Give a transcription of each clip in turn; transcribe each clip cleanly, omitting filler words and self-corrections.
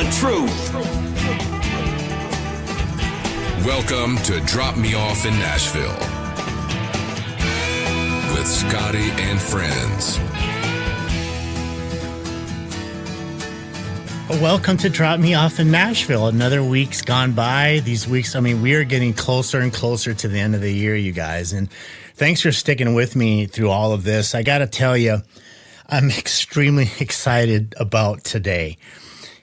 the truth. Welcome to Drop Me Off in Nashville with Scottie and friends. Welcome to Drop Me Off in Nashville. Another week's gone by. These weeks, we are getting closer and closer to the end of the year, you guys. And thanks for sticking with me through all of this. I got to tell you, I'm extremely excited about today.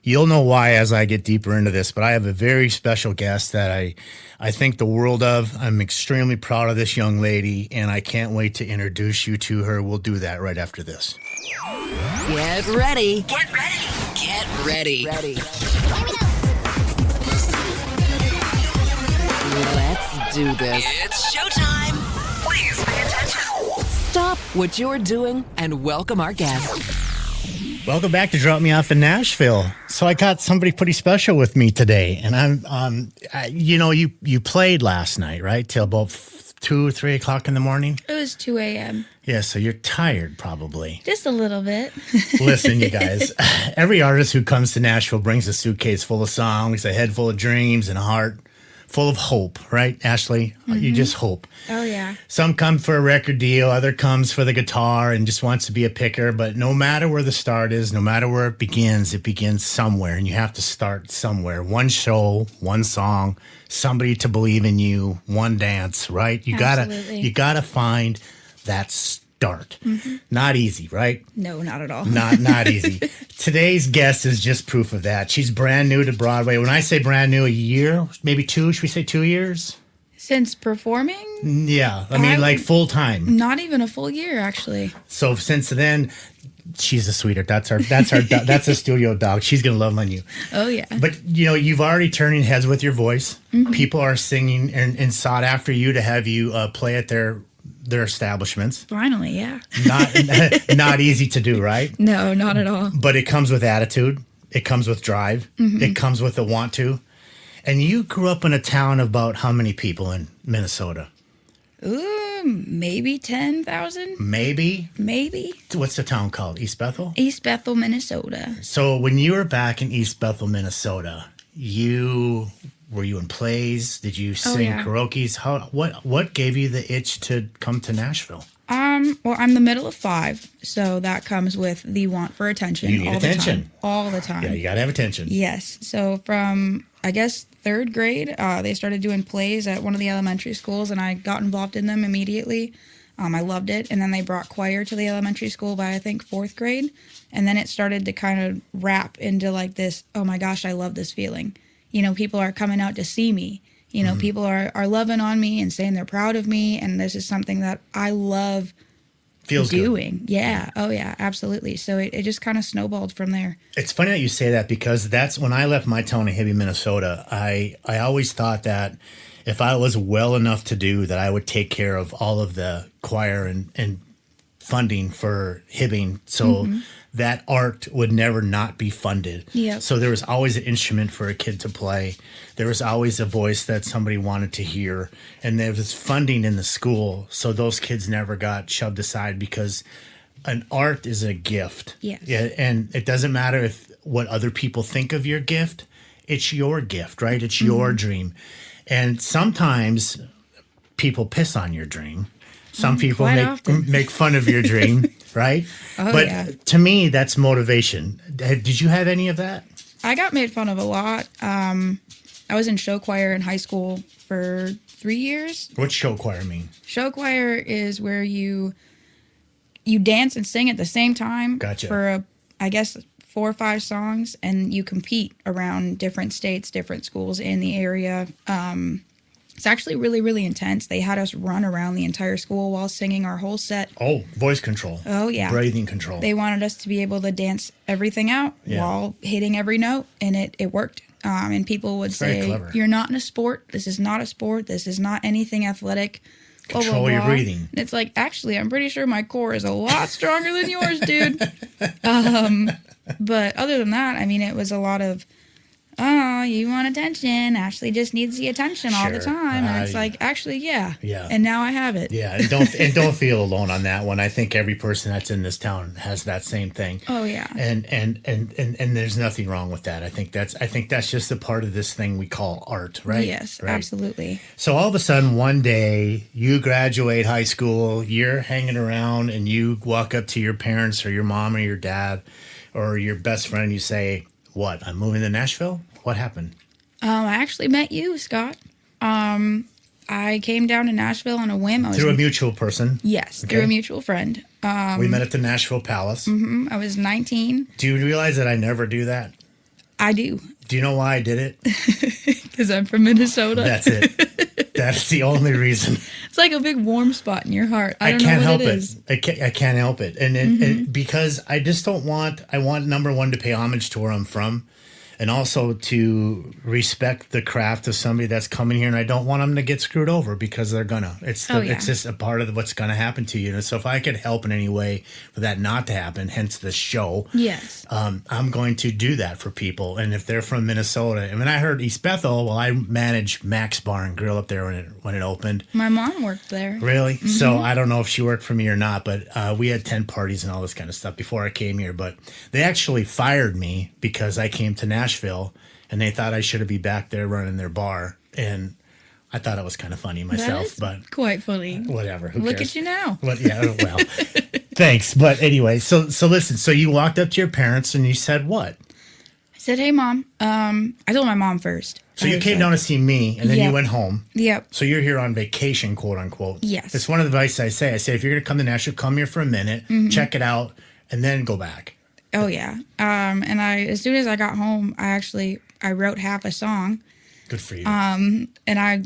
You'll know why as I get deeper into this, but I have a very special guest that I think the world of. I'm extremely proud of this young lady, and I can't wait to introduce you to her. We'll do that right after this. Get ready. Get ready. Get ready. Ready. Let's do this. It's showtime. Please pay attention. Stop what you're doing and welcome our guest. Welcome back to Drop Me Off in Nashville. So I got somebody pretty special with me today, and you played last night, right? Till about 2 or 3 o'clock in the morning. It was 2 a.m. Yeah, so you're tired probably. Just a little bit. Listen, you guys, every artist who comes to Nashville brings a suitcase full of songs, a head full of dreams, and a heart full of hope, right, Ashley? Mm-hmm. You just hope. Oh, yeah. Some come for a record deal, other comes for the guitar and just wants to be a picker. But no matter where the start is, no matter where it begins somewhere, and you have to start somewhere. One show, one song, somebody to believe in you, one dance, right? You gotta find that start. Mm-hmm. Not easy, right? No, not at all. Not easy. Today's guest is just proof of that. She's brand new to Broadway. When I say brand new, a year, maybe 2, should we say 2 years? Since performing? Yeah, like full time. Not even a full year, actually. So since then, she's a sweetheart. That's a studio dog. She's gonna love on you. Oh yeah. But you've already turning heads with your voice. Mm-hmm. People are singing and sought after you to have you play at their establishments. Finally, yeah. Not easy to do, right? No, not at all. But it comes with attitude. It comes with drive. Mm-hmm. It comes with a want to. And you grew up in a town of about how many people in Minnesota? Maybe 10,000. Maybe. What's the town called? East Bethel? East Bethel, Minnesota. So when you were back in East Bethel, Minnesota, were you in plays? Did you sing karaoke's? What gave you the itch to come to Nashville? Well, I'm the middle of 5, so that comes with the want for attention. You need attention. All the time. Yeah, you gotta have attention. Yes. So from, I guess, 3rd grade, they started doing plays at one of the elementary schools, and I got involved in them immediately. I loved it, and then they brought choir to the elementary school by, I think, 4th grade, and then it started to kind of wrap into like this, oh my gosh, I love this feeling. People are coming out to see me. Mm-hmm. People are loving on me and saying they're proud of me, and this is something that I love doing. Good. Yeah. Oh, yeah, absolutely. So it just kind of snowballed from there. It's funny that you say that, because that's when I left my town in Hibbing, Minnesota. I always thought that if I was well enough to do that, I would take care of all of the choir and funding for Hibbing. So that art would never not be funded. Yep. So there was always an instrument for a kid to play. There was always a voice that somebody wanted to hear. And there was funding in the school. So those kids never got shoved aside, because an art is a gift. Yes. Yeah. And it doesn't matter what other people think of your gift. It's your gift, right? It's your dream. And sometimes people piss on your dream. Some people make fun of your dream, right? But to me, that's motivation. Did you have any of that? I got made fun of a lot. I was in show choir in high school for 3 years. What's show choir mean? Show choir is where you dance and sing at the same time. Gotcha. For, I guess, 4 or 5 songs, and you compete around different states, different schools in the area. It's actually really, really intense. They had us run around the entire school while singing our whole set. Oh, voice control. Oh, yeah. Breathing control. They wanted us to be able to dance everything out while hitting every note, and it worked. And people would say, you're not in a sport. This is not a sport. This is not anything athletic. Control your breathing. And it's like, actually, I'm pretty sure my core is a lot stronger than yours, dude. But other than that, it was a lot of oh, you want attention. Ashley just needs the attention all the Sure. time. And it's like, actually, yeah. Yeah. And now I have it. Yeah, and don't feel alone on that one. I think every person that's in this town has that same thing. Oh, yeah. And there's nothing wrong with that. I think that's just a part of this thing we call art, right? Yes, right? absolutely. So all of a sudden, one day, you graduate high school, you're hanging around, and you walk up to your parents or your mom or your dad or your best friend, you say, what, I'm moving to Nashville? What happened? I actually met you, Scott. I came down to Nashville on a whim. Through a mutual person? Yes, Okay. through a mutual friend. We met at the Nashville Palace. I was 19. Do you realize that I never do that? I do. Do you know why I did it? Because I'm from Minnesota. That's it. That's the only reason. It's like a big warm spot in your heart. I don't can't know what help it it. is. I can't help it. And because I just don't want, I want number one to pay homage to where I'm from. And also to respect the craft of somebody that's coming here, and I don't want them to get screwed over because they're gonna. It's just a part of what's gonna happen to you. And so if I could help in any way for that not to happen, hence the show, Yes. I'm going to do that for people. And if they're from Minnesota, and when I heard East Bethel, well, I managed Mac's Bar and Grill up there when it opened. My mom worked there. Really? So I don't know if she worked for me or not, but we had 10 parties and all this kind of stuff before I came here. But they actually fired me because I came to Nashville and they thought I should be back there running their bar. And I thought it was kind of funny myself, but quite funny. whatever. Who Look cares? at you now. But yeah, well, thanks. But anyway, so listen, so you walked up to your parents and you said what? I said, hey, Mom. I told my mom first. So you came down to see me and then you Yep. went home. Yep. So you're here on vacation, quote unquote. Yes. It's one of the advice I say. I say, if you're going to come to Nashville, come here for a minute, check it out, and then go back. Oh, yeah. And as soon as I got home, I wrote half a song. Good for you. And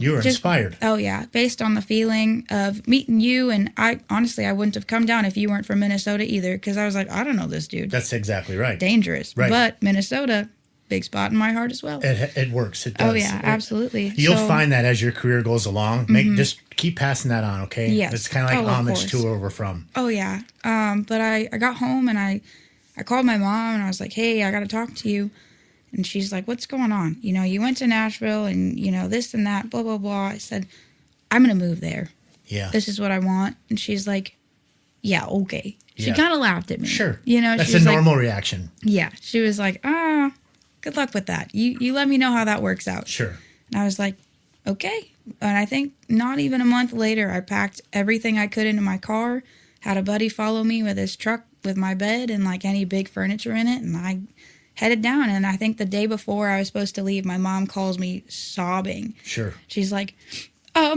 You were inspired. Oh, yeah. Based on the feeling of meeting you. And I wouldn't have come down if you weren't from Minnesota either. Because I was like, I don't know this dude. That's exactly right. Dangerous. Right. But Minnesota, big spot in my heart as well. It works. It does. Oh, yeah. Absolutely. You'll So- find that as your career goes along. Just keep passing that on, okay? Yes. It's kind of like Oh, of homage to course. where we're from. Oh, yeah. But I got home and I called my mom and I was like, hey, I got to talk to you. And she's like, what's going on? You know, you went to Nashville and, you know, this and that, blah, blah, blah. I said, I'm going to move there. Yeah. This is what I want. And she's like, yeah, okay. She Yeah. kind of laughed at me. Sure. You know, That's she a was like, normal reaction. yeah. She was like, good luck with that. You let me know how that works out. Sure. And I was like, okay. And I think not even a month later, I packed everything I could into my car, had a buddy follow me with his truck with my bed and like any big furniture in it. And I headed down. And I think the day before I was supposed to leave, my mom calls me sobbing. Sure. She's like, are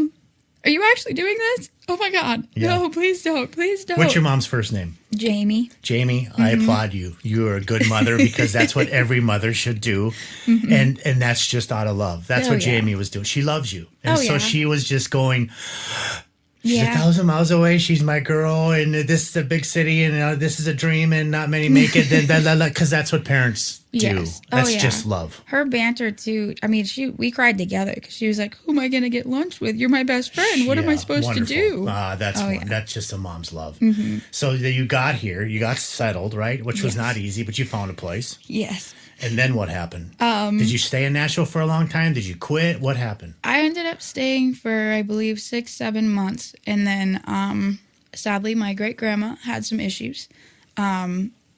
you actually doing this? Oh my God. Yeah. No, please don't. Please don't. What's your mom's first name? Jamie. Jamie, I applaud you. You are a good mother because that's what every mother should do. And that's just out of love. That's Oh, what yeah. Jamie was doing. She loves you. And Oh, so yeah. she was just going, she's Yeah. 1,000 miles away. She's my girl. And this is a big city. And this is a dream. And not many make it. Because that's what parents do. Yes. Oh, That's yeah. just love. Her banter too. I mean, we cried together because she was like, "Who am I going to get lunch with? You're my best friend. What am I Yeah, supposed wonderful. to do?" That's yeah. that's just a mom's love. So you got here. You got settled, right? Which was Yes. not easy, but you found a place. Yes. And then what happened? Did you stay in Nashville for a long time? Did you quit? What happened? I ended up staying for, I believe, 6-7 months. And then, sadly, my great grandma had some issues.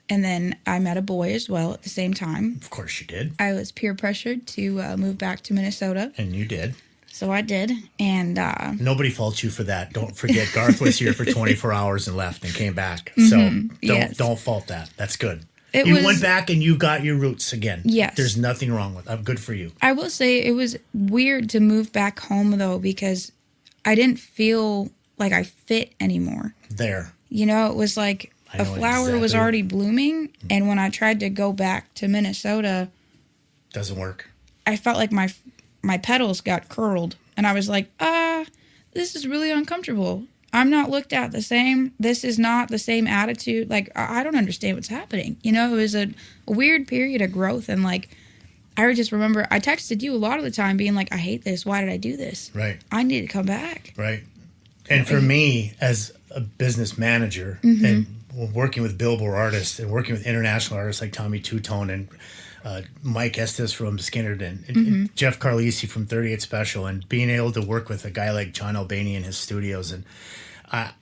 And then I met a boy as well at the same time. Of course you did. I was peer pressured to move back to Minnesota. And you did. So I did. And Nobody faults you for that. Don't forget, Garth was here for 24 hours and left and came back. So Yes. don't fault that. That's good. It You was- went back and you got your roots again. Yes. There's nothing wrong with that. Good for you. I will say it was weird to move back home, though, because I didn't feel like I fit anymore. There. You know, it was like I a know flower was exactly. already blooming. And when I tried to go back to Minnesota, Doesn't work. I felt like my petals got curled. And I was like, this is really uncomfortable. I'm not looked at the same. This is not the same attitude. Like, I don't understand what's happening. You know, it was a weird period of growth. And, like, I just remember I texted you a lot of the time being like, I hate this. Why did I do this? Right. I need to come back. Right. And for me, as a business manager and working with Billboard artists and working with international artists like Tommy Two-Tone and Mike Estes from Skinnerton, and Jeff Carlisi from 38 Special, and being able to work with a guy like John Albany in his studios. And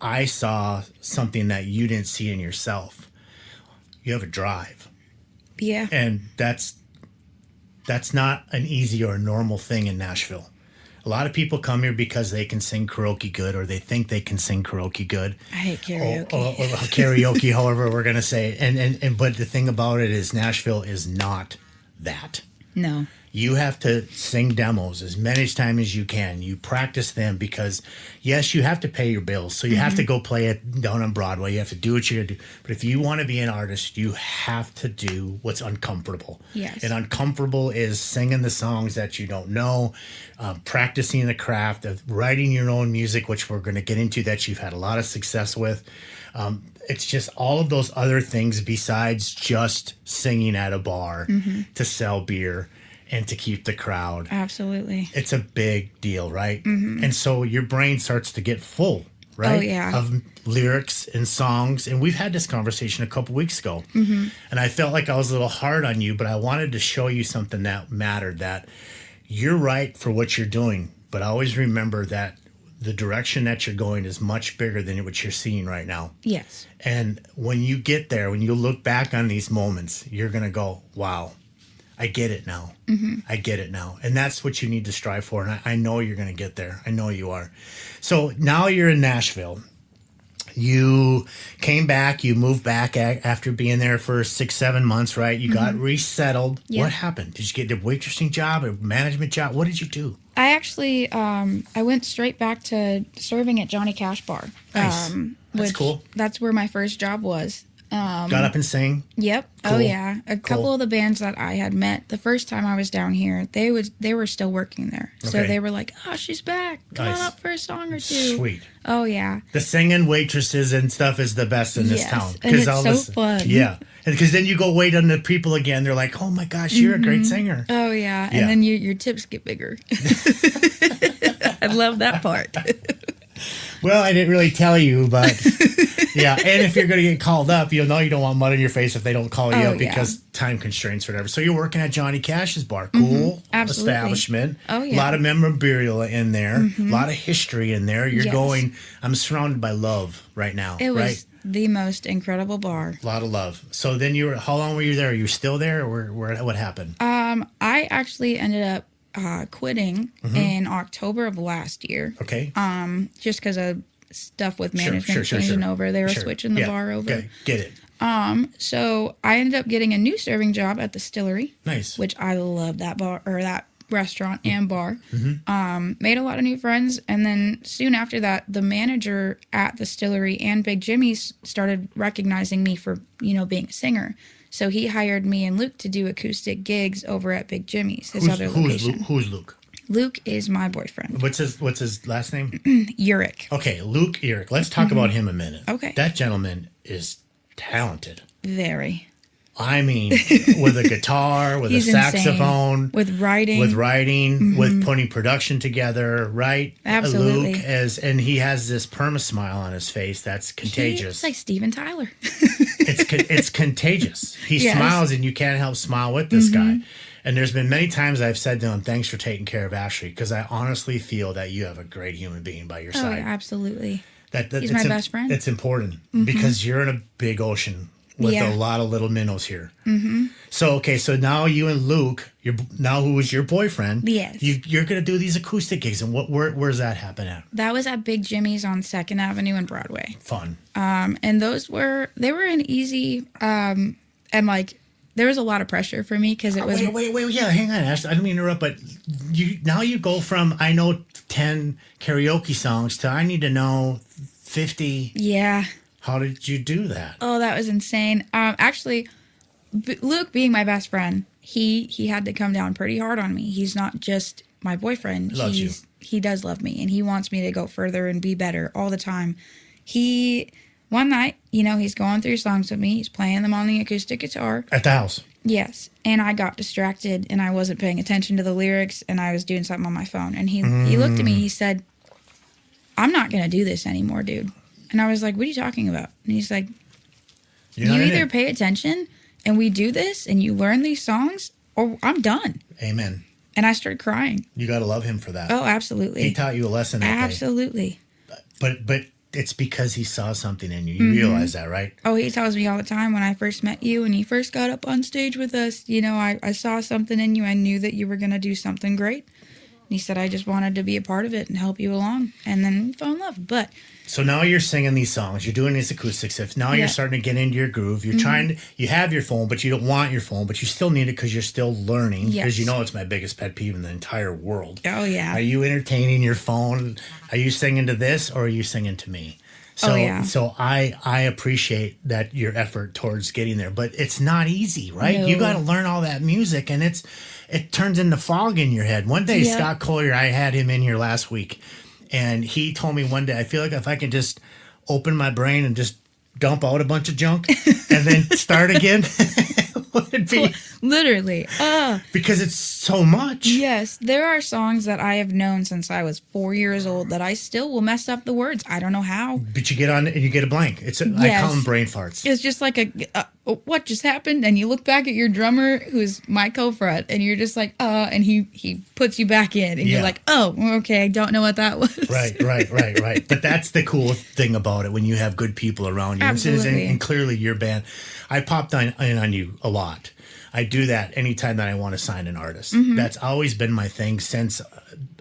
I saw something that you didn't see in yourself. You have a drive. Yeah. And that's not an easy or a normal thing in Nashville. A lot of people come here because they can sing karaoke good, or they think they can sing karaoke good. I hate karaoke. Or karaoke, however we're going to say it. And but the thing about it is Nashville is not that. No. You have to sing demos as many times as you can. You practice them because, yes, you have to pay your bills. So you have to go play it down on Broadway. You have to do what you got to do. But if you want to be an artist, you have to do what's uncomfortable. Yes. And uncomfortable is singing the songs that you don't know, practicing the craft of writing your own music, which we're going to get into that you've had a lot of success with. It's just all of those other things besides just singing at a bar to sell beer and to keep the crowd. Absolutely. It's a big deal, right? And so your brain starts to get full, right? Oh, yeah. Of lyrics and songs. And we've had this conversation a couple weeks ago. And I felt like I was a little hard on you, but I wanted to show you something that mattered, that you're right for what you're doing. But always remember that the direction that you're going is much bigger than what you're seeing right now. Yes. And when you get there, when you look back on these moments, you're going to go, wow, I get it now. I get it now. And that's what you need to strive for. And I know you're going to get there. I know you are. So now you're in Nashville. You came back. You moved back after being there for 6-7 months, right? You got resettled. Yeah. What happened? Did you get a waitressing job, a management job? What did you do? I actually, I went straight back to serving at Johnny Cash Bar. Nice. That's cool. That's where my first job was. Got up and sang? Yep. Cool. Oh yeah. A couple of the bands that I had met the first time I was down here, they were still working there. So Okay. they were like, "Oh, she's back. Come Nice. on up for a song or two." Sweet. Oh yeah. The singing waitresses and stuff is the best in this Yes, town. and it's all so this- fun. Yeah. Because then you go wait on the people again. They're like, oh my gosh, you're a great singer. Oh yeah. Yeah. And then your tips get bigger. I love that part. Well, I didn't really tell you, but yeah. And if you're going to get called up, you'll know you don't want mud in your face if they don't call you Oh, up yeah. because time constraints or whatever. So you're working at Johnny Cash's bar. Cool Absolutely. establishment. Oh, yeah. A lot of memorabilia in there. A lot of history in there. You're Yes. going, I'm surrounded by love right now. It was right? the most incredible bar. A lot of love. So then how long were you there? Are you still there or what happened? I actually ended up quitting in October of last year. Okay. Just because of stuff with Sure, management sure. changing over. They were Sure. switching the Yeah. bar over. Okay. Get it. So I ended up getting a new serving job at the Distillery, Nice. which I love that bar or that restaurant and bar. Mm-hmm. Made a lot of new friends, and then soon after that, the manager at the Distillery and Big Jimmy's started recognizing me for being a singer. So he hired me and Luke to do acoustic gigs over at Big Jimmy's, his other location. Who's Luke? Luke is my boyfriend. What's his last name? Uric. Okay, Luke Eric. Let's talk about him a minute. Okay. That gentleman is talented. Very. I mean, with a guitar, with He's a saxophone, insane. With writing. with putting production together, right? Absolutely. Luke and he has this perma smile on his face that's contagious. He's like Steven Tyler. It's contagious. He Yes. smiles and you can't help smile with this guy. And there's been many times I've said to him, thanks for taking care of Ashley, because I honestly feel that you have a great human being by your Oh, side. yeah, absolutely. He's He's my best friend. It's important because you're in a big ocean with Yeah. a lot of little minnows here. So now you and Luke, who was your boyfriend, Yes. you're going to do these acoustic gigs. And where's that happen at? That was at Big Jimmy's on 2nd Avenue and Broadway. Fun. And they were an easy, and like, there was a lot of pressure for me because it was. Wait, yeah, hang on, Ash. I don't mean to interrupt, but you go from I know 10 karaoke songs to I need to know 50. Yeah. How did you do that? Oh, that was insane. Actually, Luke being my best friend, he had to come down pretty hard on me. He's not just my boyfriend. Loves you. He does love me, and he wants me to go further and be better all the time. One night, he's going through songs with me. He's playing them on the acoustic guitar. At the house. Yes. And I got distracted and I wasn't paying attention to the lyrics and I was doing something on my phone. And he looked at me, he said, I'm not going to do this anymore, dude. And I was like, what are you talking about? And he's like, you either pay attention and we do this and you learn these songs or I'm done. Amen. And I started crying. You got to love him for that. Oh, absolutely. He taught you a lesson that day. Absolutely. But it's because he saw something in you. You realize that, right? Oh, he tells me all the time when I first met you and you first got up on stage with us, you know, I saw something in you. I knew that you were going to do something great. And he said, I just wanted to be a part of it and help you along. And then we fell in love. But so now you're singing these songs. You're doing these acoustic stuff. Now you're starting to get into your groove. You're trying to, you have your phone, but you don't want your phone, but you still need it because you're still learning. Because you know it's my biggest pet peeve in the entire world. Oh, yeah. Are you entertaining your phone? Are you singing to this or are you singing to me? So, so I appreciate that your effort towards getting there, but it's not easy, right? No. You got to learn all that music, and it turns into fog in your head. One day, Scott Collier, I had him in here last week, and he told me one day, I feel like if I could just open my brain and just dump out a bunch of junk and then start again, would be literally because it's so much. Yes, there are songs that I have known since I was 4 years old that I still will mess up the words. I don't know how. But you get on it and you get a blank. I call them brain farts. It's just like what just happened, and you look back at your drummer, who's my co-fret, and you're just like, and he puts you back in, and you're like, oh, okay, I don't know what that was. Right. But that's the cool thing about it when you have good people around you. Absolutely. And clearly your band, I popped in on you a lot. I do that anytime that I want to sign an artist. That's always been my thing since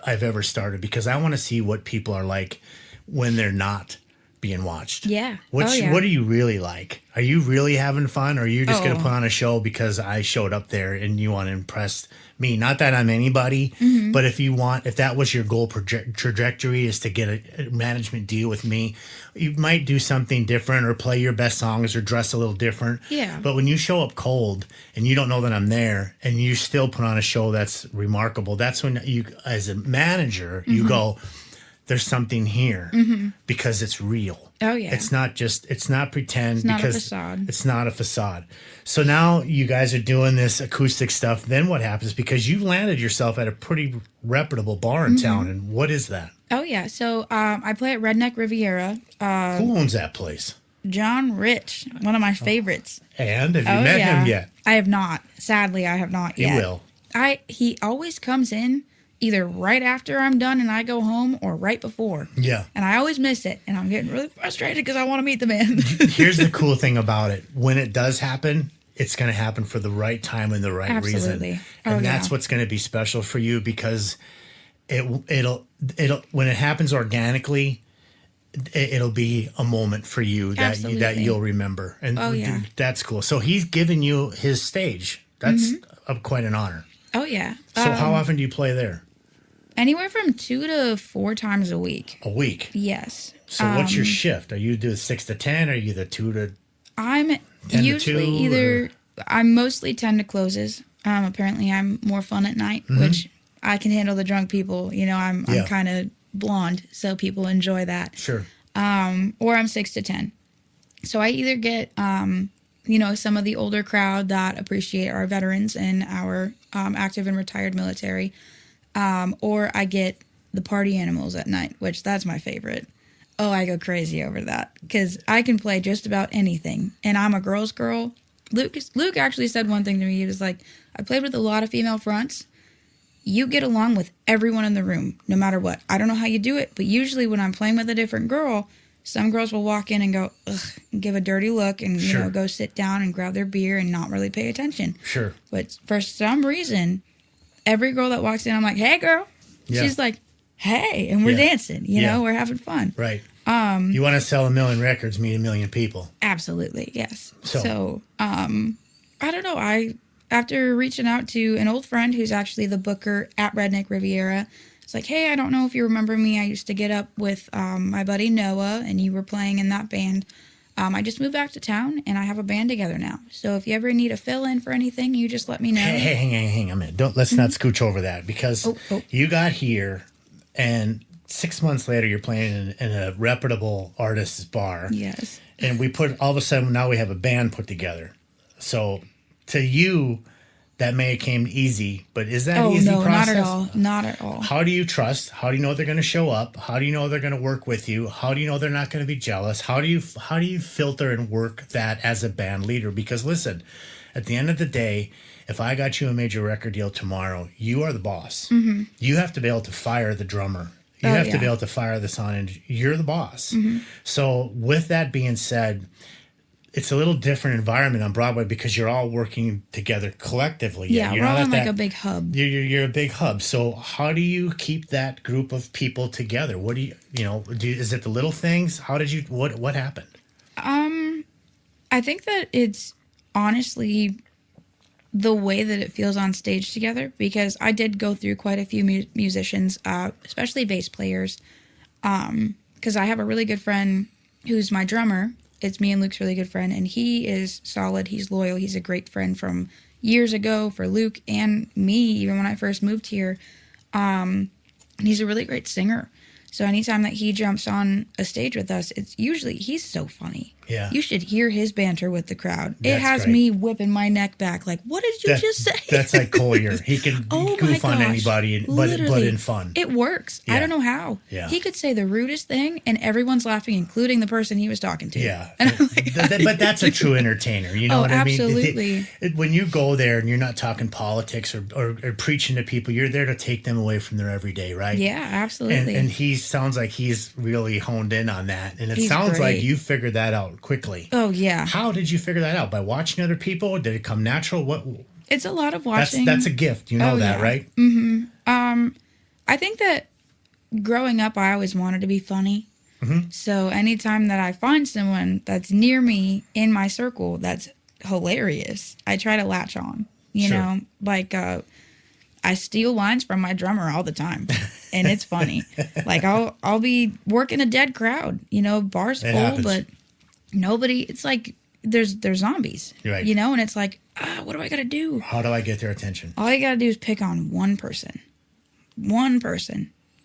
I've ever started, because I want to see what people are like when they're not being watched. Yeah. What are you really like? Are you really having fun, or are you just going to put on a show because I showed up there and you want to impress me? Not that I'm anybody, but if that was your goal trajectory is to get a management deal with me, you might do something different or play your best songs or dress a little different. Yeah. But when you show up cold and you don't know that I'm there and you still put on a show that's remarkable, that's when you, as a manager, you go, there's something here because it's real. Oh, yeah. It's not pretend. It's not because a facade. It's not a facade. So now you guys are doing this acoustic stuff. Then what happens? Because you landed yourself at a pretty reputable bar in town. And what is that? Oh, yeah. So I play at Redneck Riviera. Who owns that place? John Rich, one of my favorites. And have you met him yet? I have not. Sadly, I have not yet. You will. He always comes in either right after I'm done and I go home or right before. Yeah. And I always miss it. And I'm getting really frustrated because I want to meet the man. Here's the cool thing about it. When it does happen, it's going to happen for the right time and the right reason. And that's what's going to be special for you, because it'll when it happens organically, it'll be a moment for you that you'll remember. And that's cool. So he's given you his stage. That's quite an honor. Oh, yeah. So how often do you play there? Anywhere from 2 to 4 times a week. A week? Yes. So what's your shift? Are you do 6 to 10? Or are you the 2 to I'm 10 usually to 2, either, I'm mostly 10 to closes. Apparently I'm more fun at night, which I can handle the drunk people. You know, I'm kind of blonde, so people enjoy that. Sure. Or I'm 6 to 10. So I either get, some of the older crowd that appreciate our veterans and our active and retired military. Or I get the party animals at night, which that's my favorite. Oh, I go crazy over that because I can play just about anything. And I'm a girl's girl. Luke actually said one thing to me. He was like, I played with a lot of female fronts. You get along with everyone in the room, no matter what. I don't know how you do it, but usually when I'm playing with a different girl, some girls will walk in and go, ugh, and give a dirty look and, go sit down and grab their beer and not really pay attention. Sure. But for some reason, every girl that walks in, I'm like, hey, girl. Yeah. She's like, hey. And we're dancing, you know, we're having fun. Right. You want to sell 1 million records, meet 1 million people. Absolutely, yes. So I don't know. After reaching out to an old friend who's actually the booker at Redneck Riviera, it's like, hey, I don't know if you remember me. I used to get up with my buddy Noah, and you were playing in that band. I just moved back to town, and I have a band together now. So if you ever need a fill-in for anything, you just let me know. Hey, hang on a minute. Let's not scooch over that, because you got here, and 6 months later, you're playing in a reputable artist's bar. Yes. And all of a sudden, now we have a band put together. So to you, that may have came easy, but is that easy process? Not at all. Not at all. How do you trust? How do you know they're going to show up? How do you know they're going to work with you? How do you know they're not going to be jealous? How do you filter and work that as a band leader? Because listen, at the end of the day, if I got you a major record deal tomorrow, you are the boss. Mm-hmm. You have to be able to fire the drummer. You have to be able to fire the sound engineer. You're the boss. Mm-hmm. So with that being said, it's a little different environment on Broadway because you're all working together collectively. Yeah, you're we're not on at like a big hub. You're a big hub. So how do you keep that group of people together? What do is it the little things? How did you, what happened? I think that it's honestly the way that it feels on stage together, because I did go through quite a few musicians, especially bass players, because I have a really good friend who's my drummer. It's me and Luke's really good friend, and he is solid. He's loyal. He's a great friend from years ago for Luke and me, even when I first moved here. And he's a really great singer. So anytime that he jumps on a stage with us, it's usually, he's so funny. Yeah. You should hear his banter with the crowd. That's it has great. Me whipping my neck back like, what did you just say? That's like Collier. He can goof on anybody, but in fun. It works. Yeah. I don't know how. Yeah. He could say the rudest thing and everyone's laughing, including the person he was talking to. Yeah. And I'm like, But that's a true entertainer. You know what I mean? Absolutely. When you go there and you're not talking politics or preaching to people, you're there to take them away from their everyday, right? Yeah, absolutely. And he sounds like he's really honed in on that. And it sounds like you figured that out quickly. Oh, yeah. How did you figure that out? By watching other people? Did it come natural? What? It's a lot of watching. That's a gift. You know that, right? Mm-hmm. I think that growing up, I always wanted to be funny. Mm-hmm. So anytime that I find someone that's near me in my circle that's hilarious, I try to latch on. You know, like I steal lines from my drummer all the time, and it's funny. Like I'll be working a dead crowd, bars full, but nobody. It's like there's zombies, right. And it's like, what do I got to do? How do I get their attention? All you got to do is pick on one person,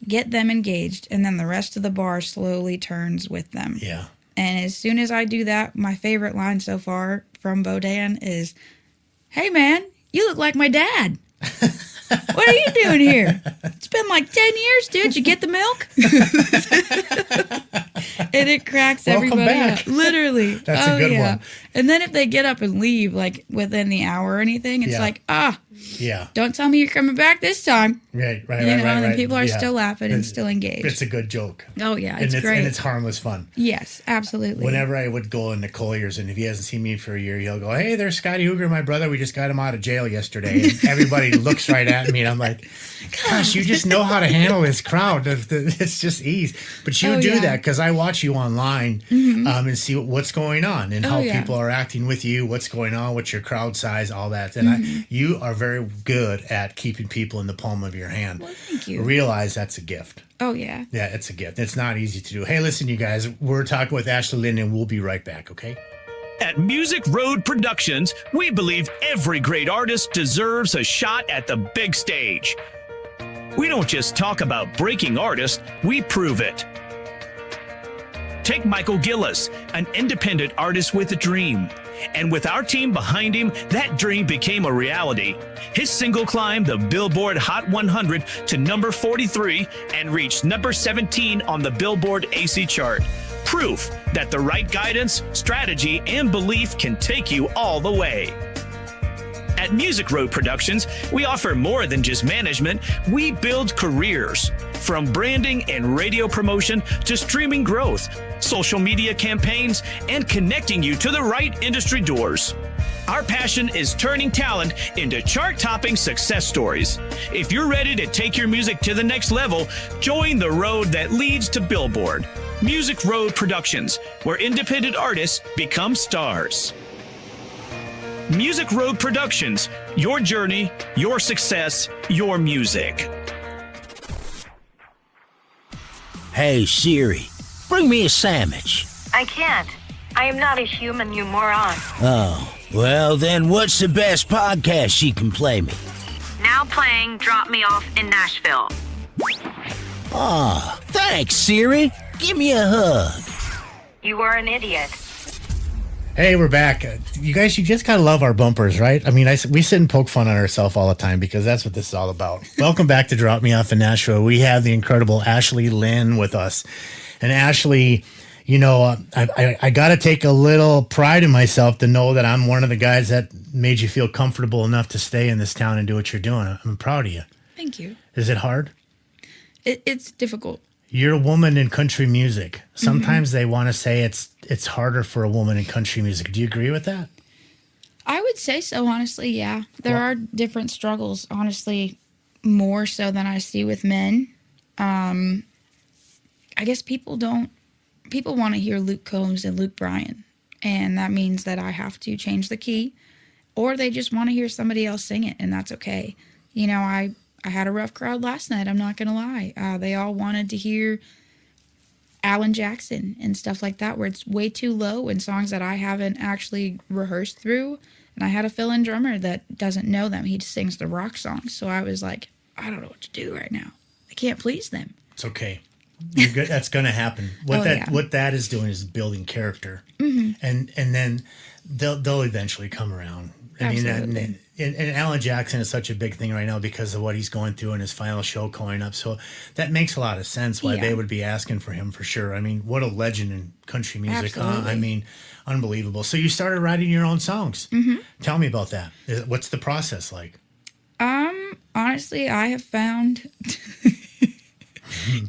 get them engaged, and then the rest of the bar slowly turns with them. Yeah. And as soon as I do that, my favorite line so far from Bodan is, "Hey man, you look like my dad. What are you doing here? It's been like 10 years, dude. You get the milk?" And it cracks everybody up. Literally. That's a good one. And then if they get up and leave, like within the hour or anything, it's like, don't tell me you're coming back this time. Right. And people are still laughing and still engaged. It's a good joke. Oh, yeah. It's great. And it's harmless fun. Yes, absolutely. Whenever I would go into Collier's, and if he hasn't seen me for a year, he'll go, "Hey, there's Scottie Hugger, my brother. We just got him out of jail yesterday." And everybody looks right at me, and I'm like, gosh, you just know how to handle this crowd. It's just ease. But you do that because I watch you online and see what's going on and how people are acting with you, what's going on, what's your crowd size, all that. And you are very good at keeping people in the palm of your hand. Well, thank you. Realize that's a gift. Oh, yeah. Yeah, it's a gift. It's not easy to do. Hey, listen, you guys, we're talking with Ashley Lynn, and we'll be right back, okay? At Music Road Productions, we believe every great artist deserves a shot at the big stage. We don't just talk about breaking artists, we prove it. Take Michael Gillis, an independent artist with a dream. And with our team behind him, that dream became a reality. His single climbed the Billboard Hot 100 to number 43 and reached number 17 on the Billboard AC chart. Proof that the right guidance, strategy, and belief can take you all the way. At Music Road Productions, we offer more than just management. We build careers. From branding and radio promotion to streaming growth, social media campaigns, and connecting you to the right industry doors. Our passion is turning talent into chart-topping success stories. If you're ready to take your music to the next level, join the road that leads to Billboard. Music Road Productions, where independent artists become stars. Music Road Productions, your journey, your success, your music. Hey, Siri, bring me a sandwich. I can't. I am not a human, you moron. Oh, well then what's the best podcast she can play me? Now playing Drop Me Off in Nashville. Aw, thanks, Siri. Give me a hug. You are an idiot. Hey, we're back. You guys, you just gotta love our bumpers, right? I mean, we sit and poke fun at ourselves all the time because that's what this is all about. Welcome back to Drop Me Off in Nashville. We have the incredible Ashley Lynn with us. And Ashley, I got to take a little pride in myself to know that I'm one of the guys that made you feel comfortable enough to stay in this town and do what you're doing. I'm proud of you. Thank you. Is it hard? It's difficult. You're a woman in country music. Sometimes they want to say it's harder for a woman in country music. Do you agree with that? I would say so, honestly, yeah. There are different struggles, honestly, more so than I see with men. I guess people want to hear Luke Combs and Luke Bryan, and that means that I have to change the key, or they just want to hear somebody else sing it, and that's okay. I had a rough crowd last night, I'm not going to lie. They all wanted to hear Alan Jackson and stuff like that, where it's way too low and songs that I haven't actually rehearsed through. And I had a fill-in drummer that doesn't know them. He just sings the rock songs. So I was like, I don't know what to do right now. I can't please them. It's okay. You're good. That's going to happen. What that is doing is building character. And then they'll eventually come around. Absolutely. And Alan Jackson is such a big thing right now because of what he's going through in his final show coming up. So that makes a lot of sense why they would be asking for him for sure. I mean, what a legend in country music, huh? I mean, unbelievable. So you started writing your own songs. Tell me about that. What's the process like? Honestly, I have found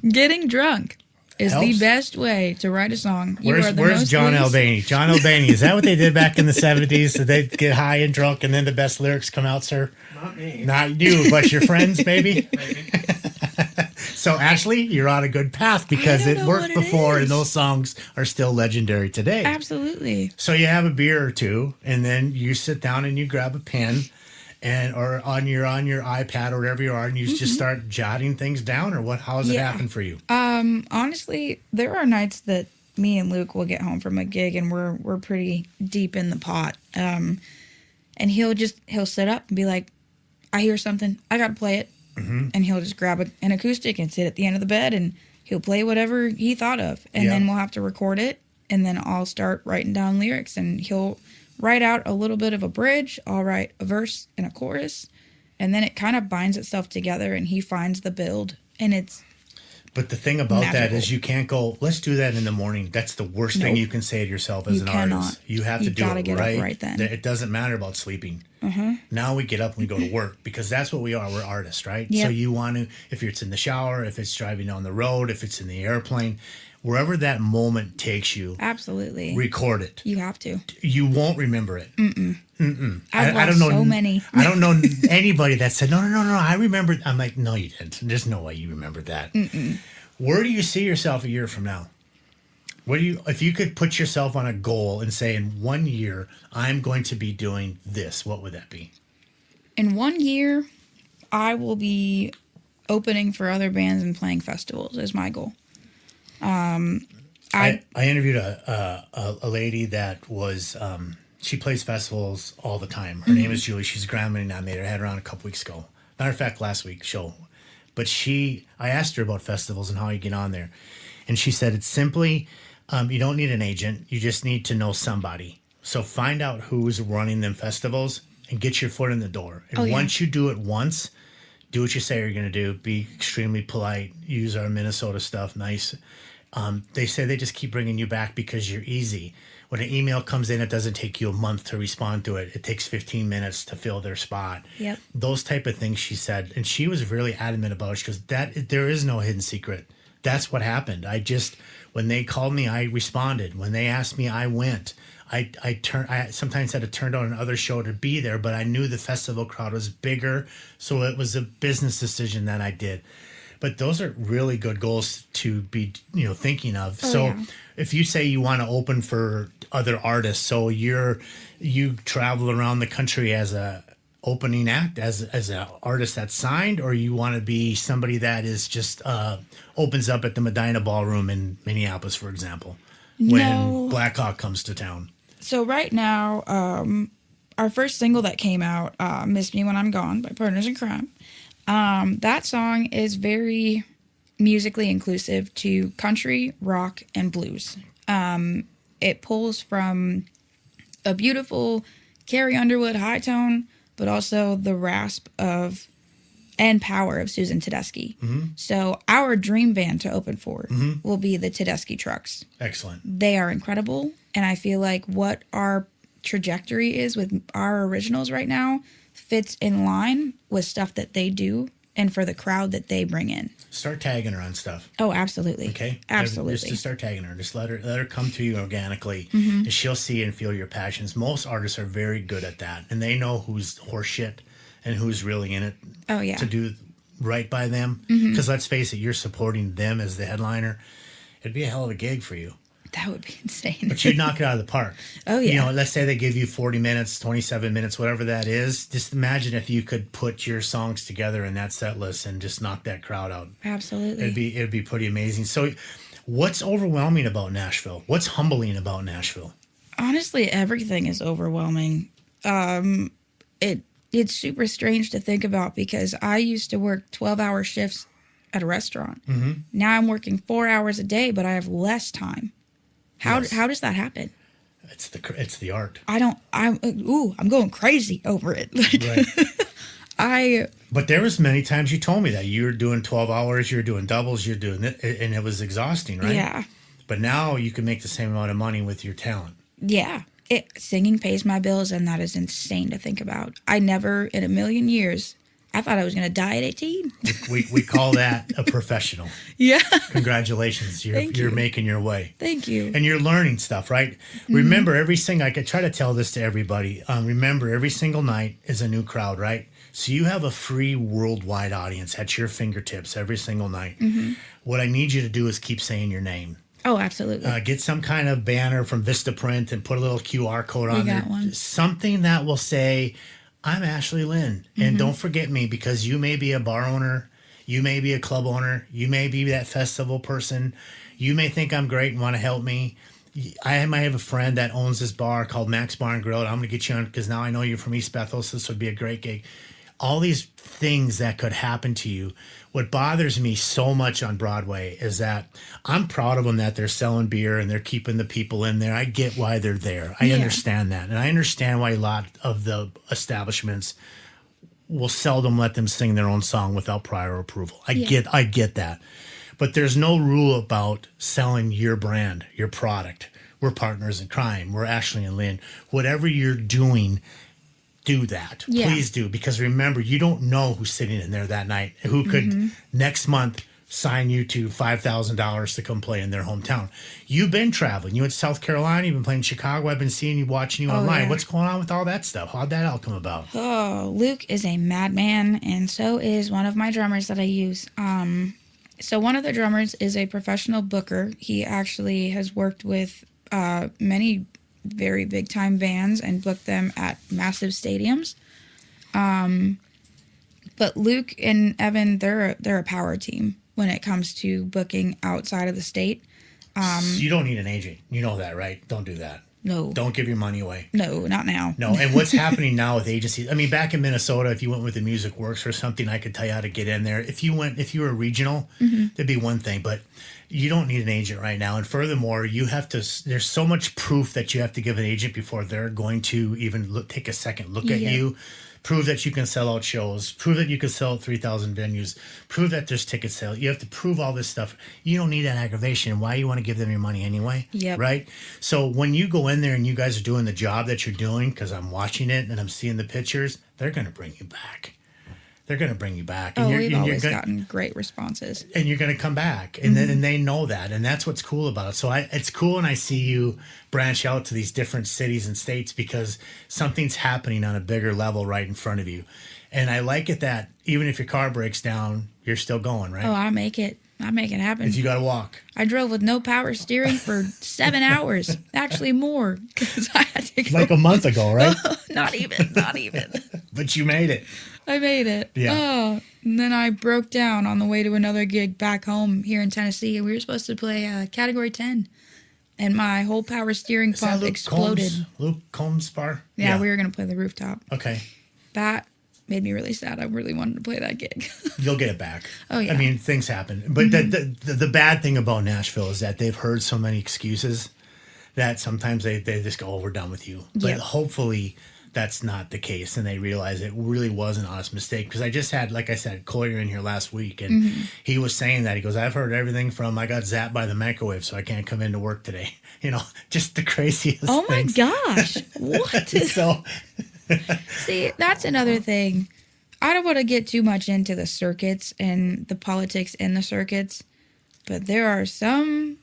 getting drunk is the best way to write a song. Where's John Albany? John Albany, is that what they did back in the 70s? Did they get high and drunk and then the best lyrics come out, sir? Not me. Not you, but your friends, maybe? Maybe. So, Ashley, you're on a good path because it worked before and those songs are still legendary today. Absolutely. So you have a beer or two and then you sit down and you grab a pen or on your iPad or wherever you are, and you just start jotting things down, or what? How does it happen for you? Honestly, there are nights that me and Luke will get home from a gig and we're pretty deep in the pot. And he'll sit up and be like, I hear something, I gotta play it. And he'll just grab an acoustic and sit at the end of the bed and he'll play whatever he thought of. And then we'll have to record it, and then I'll start writing down lyrics, and he'll write out a little bit of a bridge, I'll write a verse and a chorus, and then it kind of binds itself together and he finds the build, and it's But the thing about magical. that is you can't go, let's do that in the morning. That's the worst thing you can say to yourself as an artist. You have to do it get right. Up right then. It doesn't matter about sleeping. Now we get up and we go to work because that's what we are. We're artists, right? Yep. So you want to, if it's in the shower, if it's driving on the road, if it's in the airplane, wherever that moment takes you, absolutely record it. You have to. You won't remember it. I don't know so many. I don't know anybody that said, no, I remember. I'm like, no, you didn't. There's no way you remembered that. Where do you see yourself a year from now? If you could put yourself on a goal and say, in 1 year, I'm going to be doing this, what would that be? In 1 year, I will be opening for other bands and playing festivals is my goal. I interviewed a lady that was, she plays festivals all the time. Her name is Julie. She's a Grammy nominator. I had her on a couple weeks ago. Matter of fact, last week's show. But I asked her about festivals and how you get on there. And she said it's simply, you don't need an agent. You just need to know somebody. So find out who's running them festivals and get your foot in the door. And once you do it once, do what you say you're going to do. Be extremely polite. Use our Minnesota stuff. Nice. They say they just keep bringing you back because you're easy. When an email comes in, it doesn't take you a month to respond to it. It takes 15 minutes to fill their spot. Yep. Those type of things she said. And she was really adamant about it. She goes, there is no hidden secret. That's what happened. When they called me, I responded. When they asked me, I went. I sometimes had to turn down another show to be there, but I knew the festival crowd was bigger. So it was a business decision that I did. But those are really good goals to be, thinking of. If you say you want to open for other artists, so you travel around the country as a opening act, as an artist that's signed, or you want to be somebody that is just opens up at the Medina Ballroom in Minneapolis, for example, when Black Hawk comes to town. So right now, our first single that came out, "Miss Me When I'm Gone" by Partners in Crime. That song is very musically inclusive to country, rock, and blues. It pulls from a beautiful Carrie Underwood high tone, but also the rasp of and Power of Susan Tedeschi. So our dream band to open for will be the Tedeschi Trucks. Excellent. They are incredible, and I feel like what our trajectory is with our originals right now fits in line with stuff that they do and for the crowd that they bring in. Start tagging her on stuff. Oh, absolutely. Okay? Absolutely. Just start tagging her. Just let her come to you organically, and she'll see and feel your passions. Most artists are very good at that, and they know who's horseshit and who's really in it to do right by them. Because let's face it, you're supporting them as the headliner. It'd be a hell of a gig for you. That would be insane. But you'd knock it out of the park. Oh, yeah. You know, let's say they give you 40 minutes, 27 minutes, whatever that is. Just imagine if you could put your songs together in that set list and just knock that crowd out. Absolutely. It'd be pretty amazing. So what's overwhelming about Nashville? What's humbling about Nashville? Honestly, everything is overwhelming. It's super strange to think about because I used to work 12-hour shifts at a restaurant. Now I'm working 4 hours a day, but I have less time. How does that happen? It's the art. I'm going crazy over it. Right. But there was many times you told me that you were doing 12 hours, you were doing doubles, you're doing it, and it was exhausting, right? Yeah. But now you can make the same amount of money with your talent. Yeah. Singing pays my bills, and that is insane to think about. I never in a million years, I thought I was going to die at 18. We call that a professional. Yeah. Congratulations. You're making your way. Thank you. And you're learning stuff, right? Remember, I could try to tell this to everybody. Remember, every single night is a new crowd, right? So you have a free worldwide audience at your fingertips every single night. What I need you to do is keep saying your name. Oh, absolutely. Get some kind of banner from Vistaprint and put a little QR code on there. One. Something that will say, I'm Ashley Lynn, and don't forget me, because you may be a bar owner, you may be a club owner, you may be that festival person, you may think I'm great and want to help me. I might have a friend that owns this bar called Max Bar and Grill. I'm going to get you on because now I know you're from East Bethel, so this would be a great gig. All these things that could happen to you. What bothers me so much on Broadway is that I'm proud of them that they're selling beer and they're keeping the people in there. I get why they're there. I understand that. And I understand why a lot of the establishments will seldom let them sing their own song without prior approval. I get that. But there's no rule about selling your brand, your product. We're partners in crime. We're Ashley and Lynn. Whatever you're doing, do that. Yeah. Please do. Because remember, you don't know who's sitting in there that night who could next month sign you to $5,000 to come play in their hometown. You've been traveling. You went to South Carolina. You've been playing Chicago. I've been seeing you, watching you online. Yeah. What's going on with all that stuff? How'd that all come about? Oh, Luke is a madman, and so is one of my drummers that I use. So one of the drummers is a professional booker. He actually has worked with many very big time bands and booked them at massive stadiums. But Luke and Evan, they're a power team when it comes to booking outside of the state. You don't need an agent. You know that, right? Don't do that. No. Don't give your money away. No, not now. No, and what's happening now with agencies? I mean, back in Minnesota, if you went with the Music Works or something, I could tell you how to get in there. If you were regional, that'd be one thing, but you don't need an agent right now. And furthermore, there's so much proof that you have to give an agent before they're going to even take a second look at you. Prove that you can sell out shows. Prove that you can sell out 3,000 venues. Prove that there's ticket sales. You have to prove all this stuff. You don't need that aggravation. Why you want to give them your money anyway? Yep. Right? So when you go in there and you guys are doing the job that you're doing, because I'm watching it and I'm seeing the pictures, they're going to bring you back. They're going to bring you back. And we've always gotten great responses. And you're going to come back. And then they know that. And that's what's cool about it. So it's cool when I see you branch out to these different cities and states because something's happening on a bigger level right in front of you. And I like it that even if your car breaks down, you're still going, right? Oh, I make it happen. If you got to walk. I drove with no power steering for 7 hours. Actually more. Because I had to go. Like a month ago, right? Not even. But you made it. I made it. Yeah. Oh, and then I broke down on the way to another gig back home here in Tennessee. We were supposed to play Category 10. And my whole power steering pump exploded. Luke Combs bar? Yeah, we were going to play the rooftop. Okay. That made me really sad. I really wanted to play that gig. You'll get it back. Oh, yeah. I mean, things happen. But the bad thing about Nashville is that they've heard so many excuses that sometimes they just go, oh, we're done with you. But hopefully that's not the case, and they realize it really was an honest mistake. Because I just had, like I said, Collier in here last week, and he was saying that. He goes, I've heard everything from I got zapped by the microwave, so I can't come into work today. Just the craziest Oh my things. gosh. What? So, See, that's another thing. I don't want to get too much into the circuits and the politics in the circuits, but there are some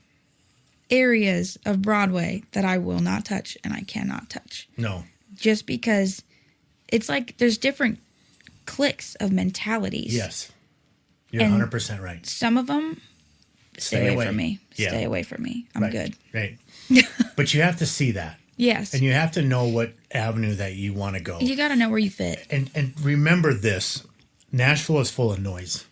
areas of Broadway that I will not touch and I cannot touch. no. Just because it's like there's different cliques of mentalities. Yes. You're And 100% right. Some of them stay away from me. Yeah. Stay away from me. I'm Right, good. Right. But you have to see that. Yes. And you have to know what avenue that you want to go. You got to know where you fit. And remember this, Nashville is full of noise.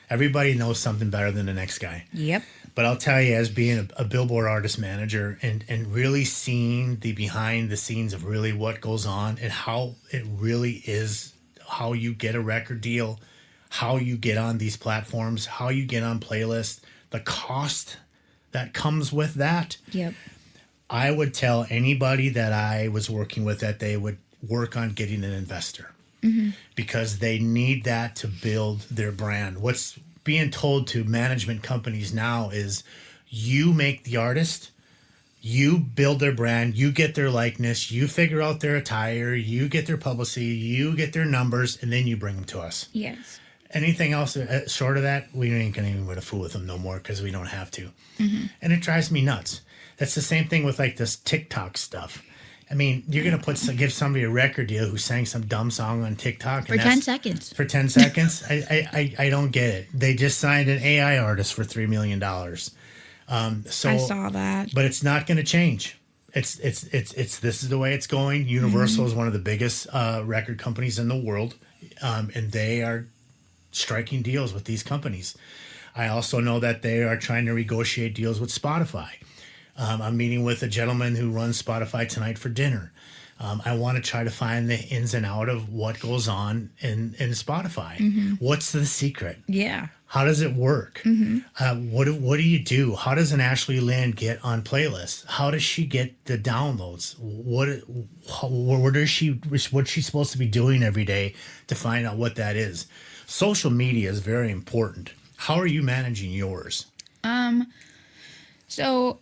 Everybody knows something better than the next guy. Yep. But I'll tell you, as being a Billboard artist manager and really seeing the behind the scenes of really what goes on and how it really is, how you get a record deal, how you get on these platforms, how you get on playlists, the cost that comes with that. Yep. I would tell anybody that I was working with that they would work on getting an investor because they need that to build their brand. What's being told to management companies now is you make the artist, you build their brand, you get their likeness, you figure out their attire, you get their publicity, you get their numbers, and then you bring them to us. Yes. Anything else short of that, we ain't gonna even want to fool with them no more because we don't have to. And it drives me nuts. That's the same thing with like this TikTok stuff. I mean, you're gonna give somebody a record deal who sang some dumb song on TikTok For 10 seconds. For 10 seconds, I don't get it. They just signed an AI artist for $3 million. So I saw that. but it's not going to change. It's this is the way it's going. Universal is one of the biggest record companies in the world, and they are striking deals with these companies. I also know that they are trying to negotiate deals with Spotify. I'm meeting with a gentleman who runs Spotify tonight for dinner. I want to try to find the ins and out of what goes on in Spotify. What's the secret? Yeah. How does it work? What do you do? How does an Ashley Lynn get on playlists? How does she get the downloads? What's she supposed to be doing every day to find out what that is? Social media is very important. How are you managing yours? So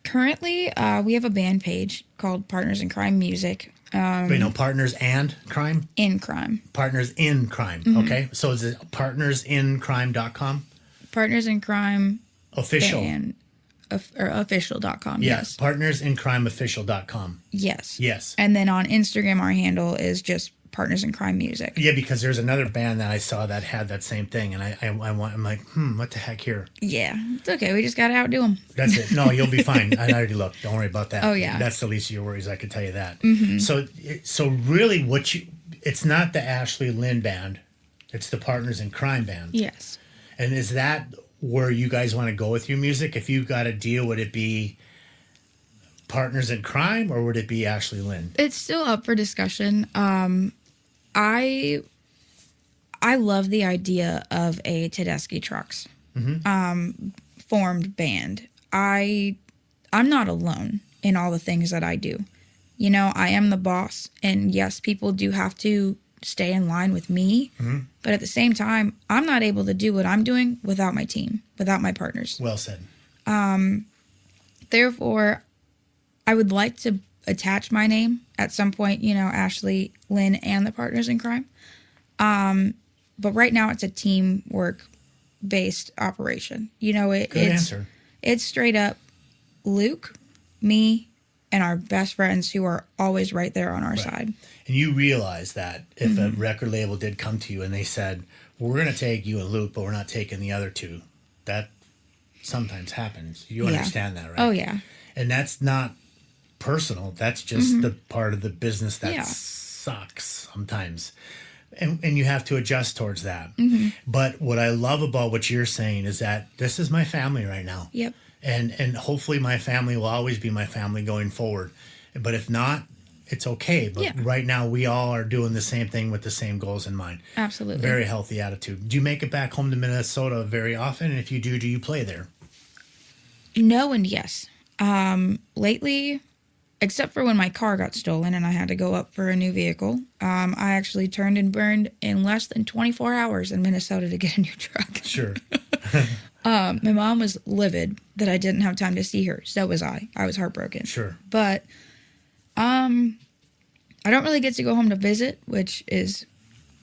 currently, we have a band page called Partners in Crime Music. Wait, no, Partners and Crime? In Crime. Partners in Crime. Okay. So is it partnersincrime.com? Partners in Crime. Official. Or official.com. Yes. Partnersincrimeofficial.com. Yes. Yes. And then on Instagram, our handle is just Partners in Crime Music. Yeah, because there's another band that I saw that had that same thing, and I'm like, what the heck here? Yeah, it's okay. We just gotta outdo them. That's it. No, you'll be fine. I already looked. Don't worry about that. Oh, yeah. That's the least of your worries. I can tell you that. So really, it's not the Ashley Lynn band, it's the Partners in Crime band. Yes. And is that where you guys want to go with your music? If you got a deal, would it be Partners in Crime or would it be Ashley Lynn? It's still up for discussion. I love the idea of a Tedeschi Trucks formed band. I'm not alone in all the things that I do. You know, I am the boss, and yes, people do have to stay in line with me. But at the same time, I'm not able to do what I'm doing without my team, without my partners. Well said. Therefore, I would like to attach my name at some point, you know, Ashley, Lynn, and the Partners in Crime. But right now it's a teamwork based operation. You know, it's straight up Luke, me, and our best friends who are always right there on our side. And you realize that if a record label did come to you and they said, we're going to take you and Luke, but we're not taking the other two, that sometimes happens. You understand that, right? Oh, yeah. And that's not personal. That's just the part of the business that sucks sometimes. And you have to adjust towards that. But what I love about what you're saying is that this is my family right now. Yep. And hopefully my family will always be my family going forward. But if not, it's okay. But right now we all are doing the same thing with the same goals in mind. Absolutely. Very healthy attitude. Do you make it back home to Minnesota very often? And if you do you play there? No and yes. Lately, except for when my car got stolen and I had to go up for a new vehicle, I actually turned and burned in less than 24 hours in Minnesota to get a new truck. Sure. My mom was livid that I didn't have time to see her. So was I. I was heartbroken. Sure. But I don't really get to go home to visit, which is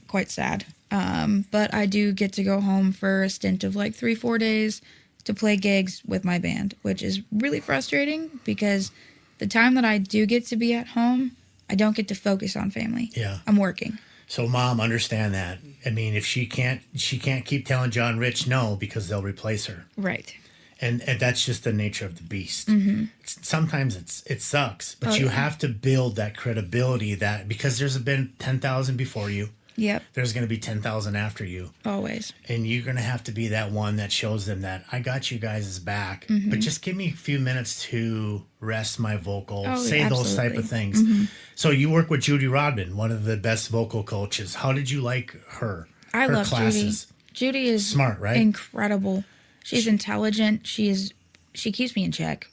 quite sad. But I do get to go home for a stint of like 3-4 days to play gigs with my band, which is really frustrating because the time that I do get to be at home, I don't get to focus on family. Yeah. I'm working. So, Mom, understand that. I mean, if she can't keep telling John Rich no because they'll replace her. Right. And that's just the nature of the beast. Mm-hmm. Sometimes it sucks, but you have to build that credibility that because there's been 10,000 before you. Yep. There's going to be 10,000 after you. Always. And you're going to have to be that one that shows them that I got you guys' back, Mm-hmm. but just give me a few minutes to rest my vocal, say absolutely. those type of things. Mm-hmm. So you work with Judy Rodman, one of the best vocal coaches. How did you like her? I love classes? Judy. Judy is Smart, right? Incredible. She's intelligent. She keeps me in check.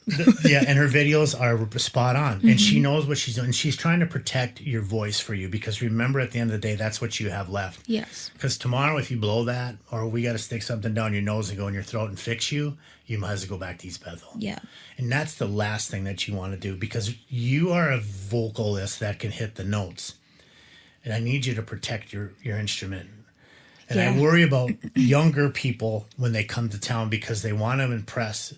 Yeah, and her videos are spot on. Mm-hmm. And she knows what she's doing. She's trying to protect your voice for you because remember, at the end of the day, that's what you have left. Yes. Because tomorrow, if you blow that or we got to stick something down your nose and go in your throat and fix you, you might as well go back to East Bethel. Yeah. And that's the last thing that you want to do because you are a vocalist that can hit the notes. And I need you to protect your instrument. And I worry about younger people when they come to town because they want to impress.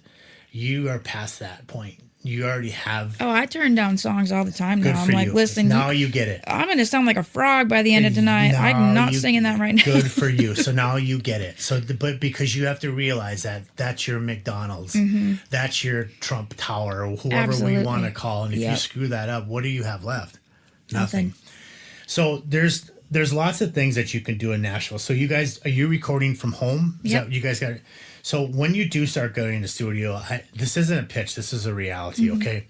You are past that point. You already have. Oh, I turn down songs all the time now. Good I'm for like, you. listen, Now you get it. I'm going to sound like a frog by the end of tonight. Now I'm not you- singing that right now. Good for you. So now you get it. So, but because you have to realize that that's your McDonald's, that's your Trump Tower, or whoever we Absolutely. want to call. And if you screw that up, what do you have left? Nothing. So there's lots of things that you can do in Nashville. So you guys, are you recording from home? Is Yep. that you guys got it? So when you do start going in the studio, this isn't a pitch. This is a reality. Okay.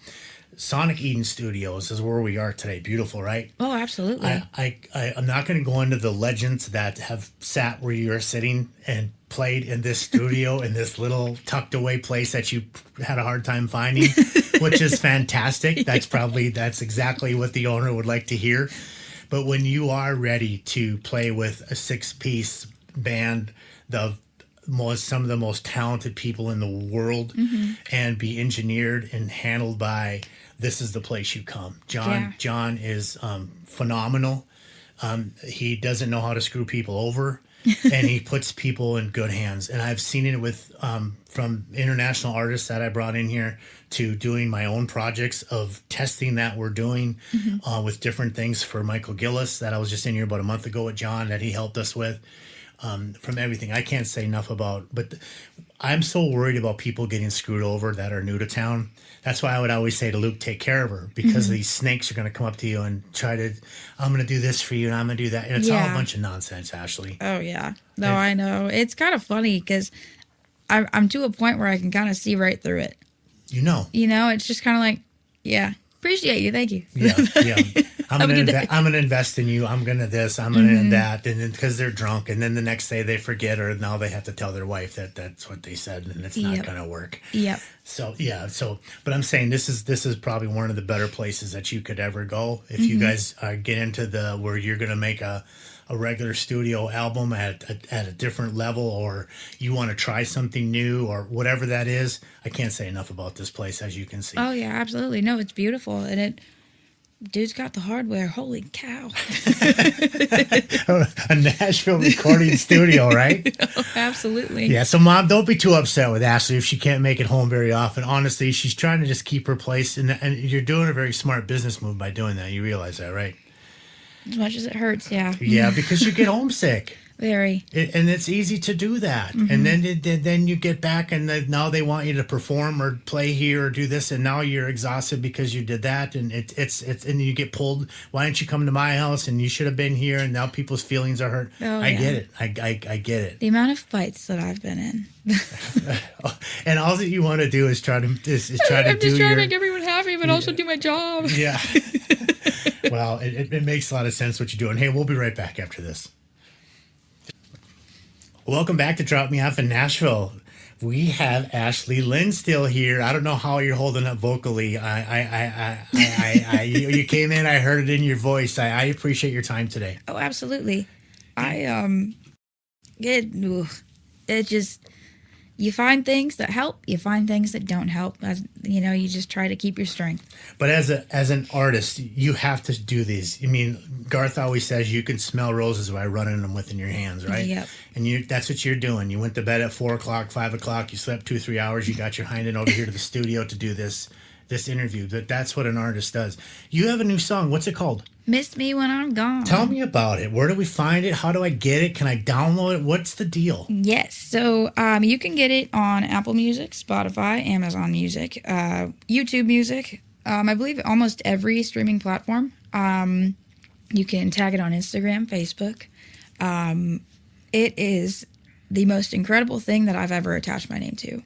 Sonic Eden Studios is where we are today. Beautiful, right? Oh, absolutely. I'm not going to go into the legends that have sat where you're sitting and played in this studio in this little tucked away place that you had a hard time finding, which is fantastic. That's exactly what the owner would like to hear. But when you are ready to play with a 6-piece band, some of the most talented people in the world, and be engineered and handled by, this is the place you come. John is phenomenal. He doesn't know how to screw people over, and he puts people in good hands. And I've seen it with from international artists that I brought in here to doing my own projects of testing that we're doing with different things for Michael Gillis that I was just in here about a month ago with John that he helped us with. From everything. I can't say enough about, but I'm so worried about people getting screwed over that are new to town. That's why I would always say to Luke, take care of her, because these snakes are going to come up to you and try to, I'm going to do this for you and I'm going to do that. And it's all a bunch of nonsense, Ashley. Oh, yeah. No, I know. It's kind of funny because I'm to a point where I can kind of see right through it. You know, it's just kind of like, yeah, appreciate you. Thank you. Yeah. I'm gonna invest in you. I'm gonna this. I'm gonna that, and then because they're drunk, and then the next day they forget, or now they have to tell their wife that that's what they said, and it's not gonna work. Yep. So but I'm saying this is probably one of the better places that you could ever go if you guys get into where you're gonna make a regular studio album at a different level, or you want to try something new, or whatever that is. I can't say enough about this place, as you can see. Oh yeah, absolutely. No, it's beautiful, and dude's got the hardware. Holy cow! A Nashville recording studio, right? Oh, absolutely. Yeah. So, Mom, don't be too upset with Ashley if she can't make it home very often. Honestly, she's trying to just keep her place, and you're doing a very smart business move by doing that. You realize that, right? As much as it hurts, yeah. Yeah, because you get homesick. Very. And it's easy to do that. And then you get back, and now they want you to perform or play here or do this, and now you're exhausted because you did that, and it's and you get pulled. Why didn't you come to my house? And you should have been here. And now people's feelings are hurt. Oh, I get it. I get it. The amount of fights that I've been in. And all that you want to do is try to I'm just trying to make everyone happy, but also do my job. Yeah. Well, it makes a lot of sense what you're doing. Hey, we'll be right back after this. Welcome back to Drop Me Off in Nashville. We have Ashley Lynn still here. I don't know how you're holding up vocally. You came in. I heard it in your voice. I appreciate your time today. Oh, absolutely. It just, you find things that help. You find things that don't help. You just try to keep your strength. But as an artist, you have to do these. I mean, Garth always says you can smell roses by running them within your hands, right? Yep. And that's what you're doing. You went to bed at 4 o'clock, 5 o'clock. You slept 2-3 hours. You got your hind end over here to the studio to do this interview. But that's what an artist does. You have a new song. What's it called? Missed Me When I'm Gone. Tell me about it. Where do we find it? How do I get it? Can I download it? What's the deal? Yes. So you can get it on Apple Music, Spotify, Amazon Music, YouTube Music. I believe almost every streaming platform. You can tag it on Instagram, Facebook. It is the most incredible thing that I've ever attached my name to.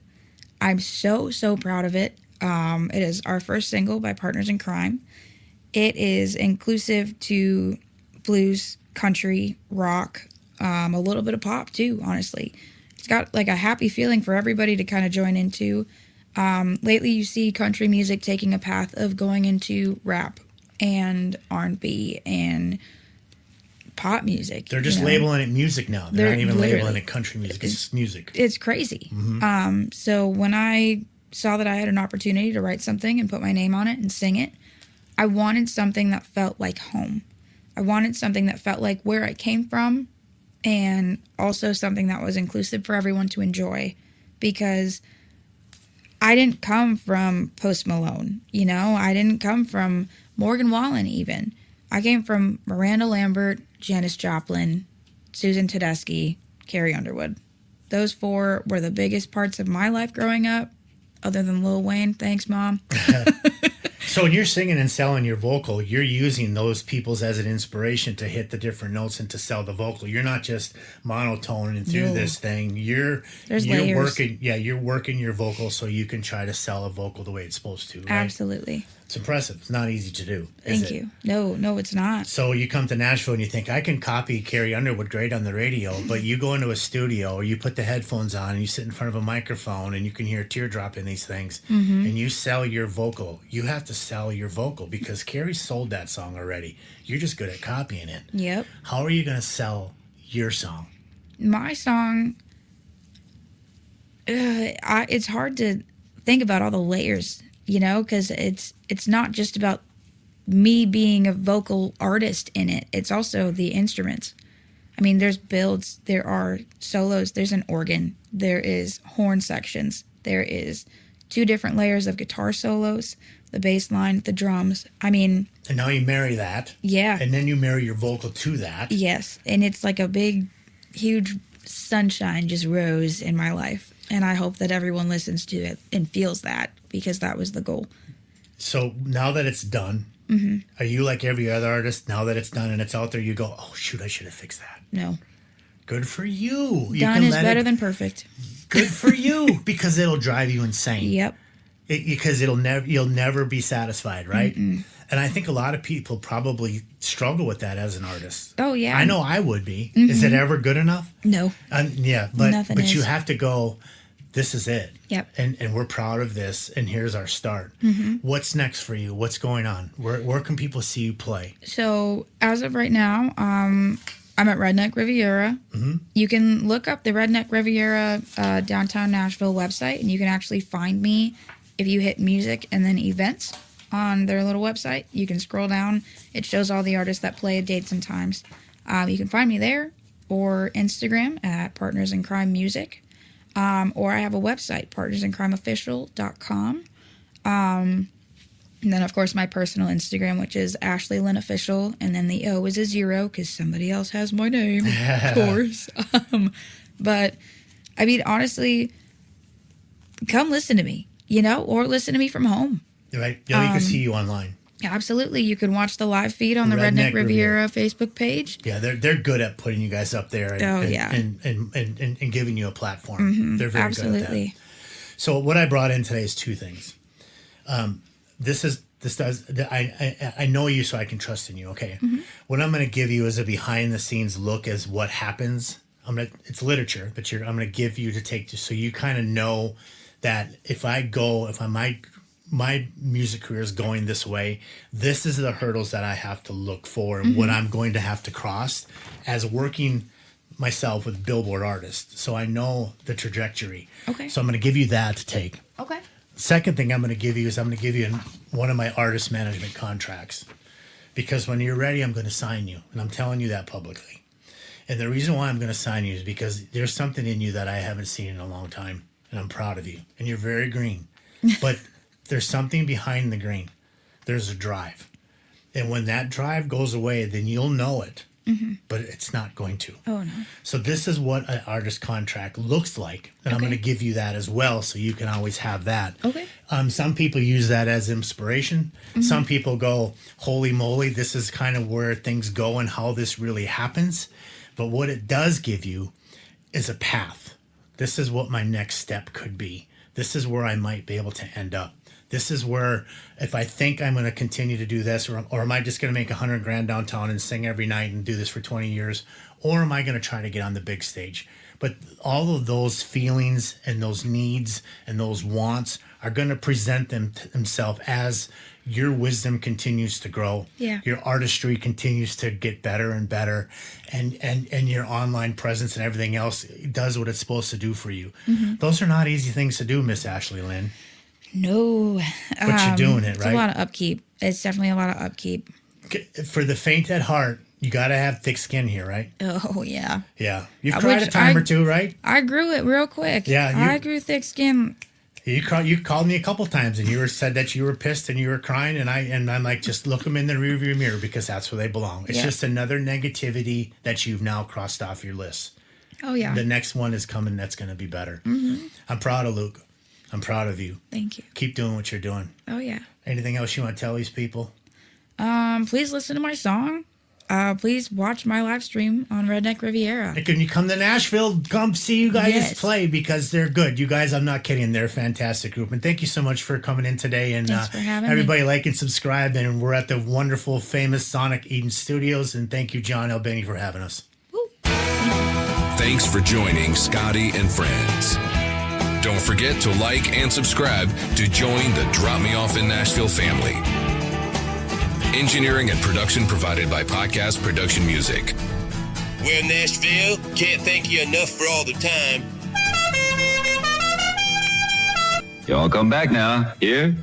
I'm so, so proud of it. It is our first single by Partners in Crime. It is inclusive to blues, country, rock, a little bit of pop too, honestly. It's got like a happy feeling for everybody to kind of join into. Lately you see country music taking a path of going into rap and R&B and pop music. They're just labeling it music now. They're not even labeling it country music. It's just music. It's crazy. Mm-hmm. So when I saw that I had an opportunity to write something and put my name on it and sing it, I wanted something that felt like home. I wanted something that felt like where I came from, and also something that was inclusive for everyone to enjoy, because I didn't come from Post Malone, I didn't come from Morgan Wallen even. I came from Miranda Lambert, Janis Joplin, Susan Tedeschi, Carrie Underwood. Those 4 were the biggest parts of my life growing up, other than Lil Wayne. Thanks, Mom. So when you're singing and selling your vocal, you're using those people's as an inspiration to hit the different notes and to sell the vocal. You're not just monotoning through this thing. You're working. Yeah, you're working your vocal so you can try to sell a vocal the way it's supposed to. Right? Absolutely. It's impressive. It's not easy to do. Thank you. No, it's not. So you come to Nashville and you think, I can copy Carrie Underwood great on the radio, but you go into a studio or you put the headphones on and you sit in front of a microphone and you can hear a teardrop in these things, and you sell your vocal. You have to sell your vocal because Carrie sold that song already. You're just good at copying it. Yep. How are you going to sell your song? My song, it's hard to think about all the layers, because it's not just about me being a vocal artist in it. It's also the instruments. I mean, there's builds, there are solos, there's an organ, there is horn sections, there is 2 different layers of guitar solos, the bass line, the drums. I mean... And now you marry that. Yeah. And then you marry your vocal to that. Yes. And it's like a big, huge sunshine just rose in my life. And I hope that everyone listens to it and feels that, because that was the goal. So now that it's done, are you like every other artist? Now that it's done and it's out there, you go, oh, shoot, I should have fixed that. No. Good for you. Done is better than perfect. Good for you, because it'll drive you insane. Yep. Because you'll never be satisfied, right? Mm-mm. And I think a lot of people probably struggle with that as an artist. Oh, yeah. I know I would be. Mm-hmm. Is it ever good enough? No. Yeah, but is. You have to go, this is it. Yep. And we're proud of this, and here's our start. Mm-hmm. What's next for you? What's going on? Where can people see you play? So as of right now, I'm at Redneck Riviera. Mm-hmm. You can look up the Redneck Riviera downtown Nashville website, and you can actually find me if you hit music and then events on their little website. You can scroll down. It shows all the artists that play, dates and times. You can find me there, or Instagram at Partners in Crime Music. Or I have a website, partnersincrimeofficial.com. And then, of course, my personal Instagram, which is Ashley Lynn Official. And then the O is a 0 because somebody else has my name, of course. But, I mean, honestly, come listen to me, or listen to me from home. Right. Yeah, we can see you online. Absolutely. You can watch the live feed on the Redneck Riviera Facebook page. Yeah, they're good at putting you guys up there and giving you a platform. Mm-hmm. They're very good at that. So what I brought in today is 2 things. I know you, so I can trust in you. Okay. Mm-hmm. What I'm going to give you is a behind the scenes look as what happens it's literature that I'm going to give you to take, so you kind of know that if my music career is going this way, this is the hurdles that I have to look for and what I'm going to have to cross as working myself with Billboard artists. So I know the trajectory. Okay. So I'm going to give you that to take. Okay. Second thing I'm going to give you is I'm going to give you one of my artist management contracts, because when you're ready, I'm going to sign you, and I'm telling you that publicly. And the reason why I'm going to sign you is because there's something in you that I haven't seen in a long time, and I'm proud of you. And you're very green, but there's something behind the green. There's a drive, and when that drive goes away, then you'll know it. But it's not going to. Oh, no. So this is what an artist contract looks like. And I'm going to give you that as well, so you can always have that. Okay. Some people use that as inspiration. Some people go, holy moly, this is kind of where things go and how this really happens. But what it does give you is a path. This is what my next step could be. This is where I might be able to end up. This is where, if I think I'm going to continue to do this, or am I just going to make $100,000 downtown and sing every night and do this for 20 years, or am I going to try to get on the big stage? But all of those feelings and those needs and those wants are going to present themselves as your wisdom continues to grow. Yeah. Your artistry continues to get better and better, and your online presence and everything else does what it's supposed to do for you. Those are not easy things to do, Miss Ashley Lynn. No. But you're doing it, It's right? a lot of upkeep. It's definitely a lot of upkeep. For the faint at heart, you got to have thick skin here, right? Oh, yeah. Yeah. You've cried a time or two, right? I grew it real quick. Yeah, I grew thick skin. You called me a couple times, and you said that you were pissed and you were crying, and I'm like, just look them in the rearview mirror, because that's where they belong. It's just another negativity that you've now crossed off your list. Oh, yeah. The next one is coming. That's going to be better. I'm proud of Luke. I'm proud of you. Thank you. Keep doing what you're doing. Oh, yeah. Anything else you want to tell these people? Please listen to my song. Please watch my live stream on Redneck Riviera. And can you come to Nashville? Come see you guys play, because they're good. You guys, I'm not kidding. They're a fantastic group. And thank you so much for coming in today. And Thanks for having everybody me. like and subscribe. And we're at the wonderful, famous Sonic Eden Studios. And thank you, John Albany, for having us. Woo. Thanks for joining Scottie and Friends. Don't forget to like and subscribe to join the Drop Me Off in Nashville family. Engineering and production provided by Podcast Production Music. Well, Nashville, can't thank you enough for all the time. Y'all come back now. Here?